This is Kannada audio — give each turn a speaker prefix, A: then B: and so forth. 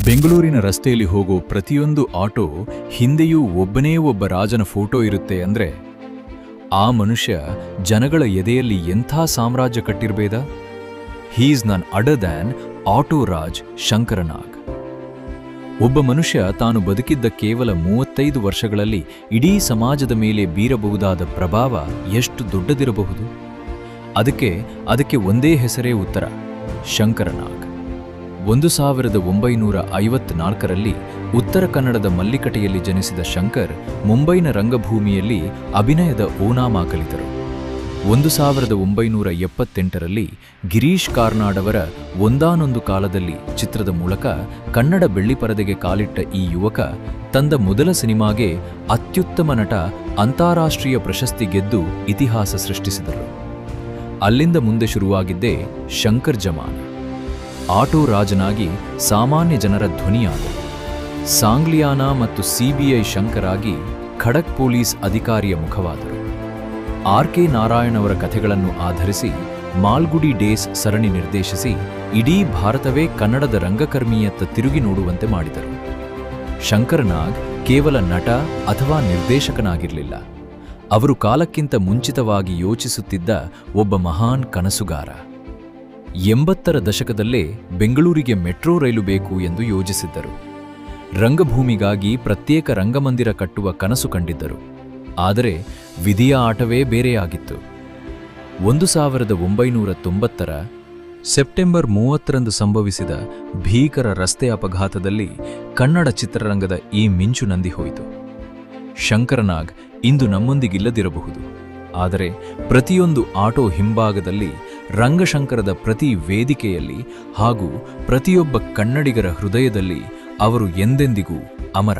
A: ಬೆಂಗಳೂರಿನ ರಸ್ತೆಯಲ್ಲಿ ಹೋಗೋ ಪ್ರತಿಯೊಂದು ಆಟೋ ಹಿಂದೆಯೂ ಒಬ್ಬನೇ ಒಬ್ಬ ರಾಜನ ಫೋಟೋ ಇರುತ್ತೆ ಅಂದ್ರೆ ಆ ಮನುಷ್ಯ ಜನಗಳ ಎದೆಯಲ್ಲಿ ಎಂಥ ಸಾಮ್ರಾಜ್ಯ ಕಟ್ಟಿರ್ಬೇದ. He's none other than auto Raj Shankar Nag. ಒಬ್ಬ ಮನುಷ್ಯ ತಾನು ಬದುಕಿದ್ದ ಕೇವಲ 35 ವರ್ಷಗಳಲ್ಲಿ ಇಡೀ ಸಮಾಜದ ಮೇಲೆ ಬೀರಬಹುದಾದ ಪ್ರಭಾವ ಎಷ್ಟು ದೊಡ್ಡದಿರಬಹುದು. ಅದಕ್ಕೆ ಒಂದೇ ಹೆಸರೇ ಉತ್ತರ, ಶಂಕರನಾಗ್. 1954ರಲ್ಲಿ ಉತ್ತರ ಕನ್ನಡದ ಮಲ್ಲಿಕಟೆಯಲ್ಲಿ ಜನಿಸಿದ ಶಂಕರ್ ಮುಂಬೈನ ರಂಗಭೂಮಿಯಲ್ಲಿ ಅಭಿನಯದ ಓನಾಮ ಕಲಿತರು. 1978ರಲ್ಲಿ ಗಿರೀಶ್ ಕಾರ್ನಾಡ್ ಅವರ ಒಂದಾನೊಂದು ಕಾಲದಲ್ಲಿ ಚಿತ್ರದ ಮೂಲಕ ಕನ್ನಡ ಬೆಳ್ಳಿಪರದೆಗೆ ಕಾಲಿಟ್ಟ ಈ ಯುವಕ ತಂದ ಮೊದಲ ಸಿನಿಮಾಗೆ ಅತ್ಯುತ್ತಮ ನಟ ಅಂತಾರಾಷ್ಟ್ರೀಯ ಪ್ರಶಸ್ತಿ ಗೆದ್ದು ಇತಿಹಾಸ ಸೃಷ್ಟಿಸಿದರು. ಅಲ್ಲಿಂದ ಮುಂದೆ ಶುರುವಾಗಿದ್ದೇ ಶಂಕರ್ ಜಮಾನ್. ಆಟೋ ರಾಜನಾಗಿ ಸಾಮಾನ್ಯ ಜನರ ಧ್ವನಿಯಾದರು. ಸಾಂಗ್ಲಿಯಾನಾ ಮತ್ತು ಸಿಬಿಐ ಶಂಕರಾಗಿ ಖಡಕ್ ಪೊಲೀಸ್ ಅಧಿಕಾರಿಯ ಮುಖವಾದರು. ಆರ್.ಕೆ. ನಾರಾಯಣ್ ಅವರ ಕಥೆಗಳನ್ನು ಆಧರಿಸಿ ಮಾಲ್ಗುಡಿ ಡೇಸ್ ಸರಣಿ ನಿರ್ದೇಶಿಸಿ ಇಡೀ ಭಾರತವೇ ಕನ್ನಡದ ರಂಗಕರ್ಮಿಯತ್ತ ತಿರುಗಿ ನೋಡುವಂತೆ ಮಾಡಿದರು. ಶಂಕರನಾಗ್ ಕೇವಲ ನಟ ಅಥವಾ ನಿರ್ದೇಶಕನಾಗಿರಲಿಲ್ಲ. ಅವರು ಕಾಲಕ್ಕಿಂತ ಮುಂಚಿತವಾಗಿ ಯೋಚಿಸುತ್ತಿದ್ದ ಒಬ್ಬ ಮಹಾನ್ ಕನಸುಗಾರ. 80ರ ದಶಕದಲ್ಲೇ ಬೆಂಗಳೂರಿಗೆ ಮೆಟ್ರೋ ರೈಲು ಬೇಕು ಎಂದು ಯೋಜಿಸಿದ್ದರು. ರಂಗಭೂಮಿಗಾಗಿ ಪ್ರತ್ಯೇಕ ರಂಗಮಂದಿರ ಕಟ್ಟುವ ಕನಸು ಕಂಡಿದ್ದರು. ಆದರೆ ವಿಧಿಯ ಆಟವೇ ಬೇರೆಯಾಗಿತ್ತು. 1990ರ ಸೆಪ್ಟೆಂಬರ್ 30ರಂದು ಸಂಭವಿಸಿದ ಭೀಕರ ರಸ್ತೆ ಅಪಘಾತದಲ್ಲಿ ಕನ್ನಡ ಚಿತ್ರರಂಗದ ಈ ಮಿಂಚು ನಂದಿ ಹೋಯಿತು. ಶಂಕರನಾಗ್ ಇಂದು ನಮ್ಮೊಂದಿಗಿಲ್ಲದಿರಬಹುದು, ಆದರೆ ಪ್ರತಿಯೊಂದು ಆಟೋ ಹಿಂಭಾಗದಲ್ಲಿ, ರಂಗಶಂಕರದ ಪ್ರತಿ ವೇದಿಕೆಯಲ್ಲಿ ಹಾಗೂ ಪ್ರತಿಯೊಬ್ಬ ಕನ್ನಡಿಗರ ಹೃದಯದಲ್ಲಿ ಅವರು ಎಂದೆಂದಿಗೂ ಅಮರ.